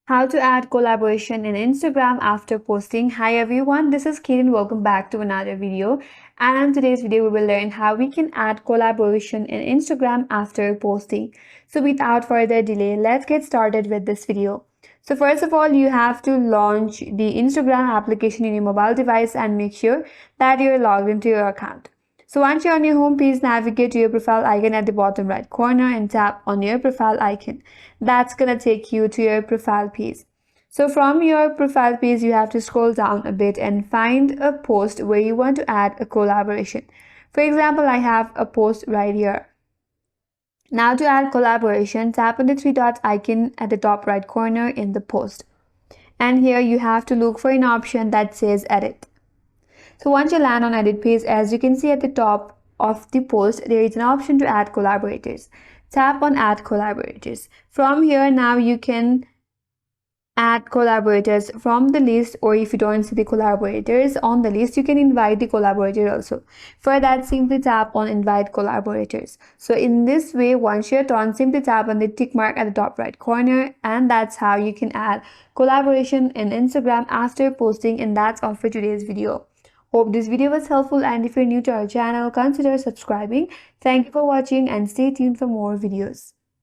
How to add collaboration in Instagram after posting. Hi everyone, this is Kate and welcome back to another video. And in today's video, we will learn how we can add collaboration in Instagram after posting. So without further delay, let's get started with this video. So first of all, you have to launch the Instagram application in your mobile device and make sure that you're logged into your account. So once you're on your home, please navigate to your profile icon at the bottom right corner and tap on your profile icon. That's gonna take you to your profile page. So from your profile page, you have to scroll down a bit and find a post where you want to add a collaboration. For example, I have a post right here. Now to add collaboration, tap on the three dot icon at the top right corner in the post. And here you have to look for an option that says edit. So once you land on edit page, as you can see at the top of the post, there is an option to add collaborators. Tap on add collaborators. From here now you can add collaborators from the list, or if you don't see the collaborators on the list, you can invite the collaborator also. For that, simply tap on invite collaborators. So in this way, once you're done, simply tap on the tick mark at the top right corner, and that's how you can add collaboration in Instagram after posting. And that's all for today's video. Hope this video was helpful, and if you're new to our channel, consider subscribing. Thank you for watching and stay tuned for more videos.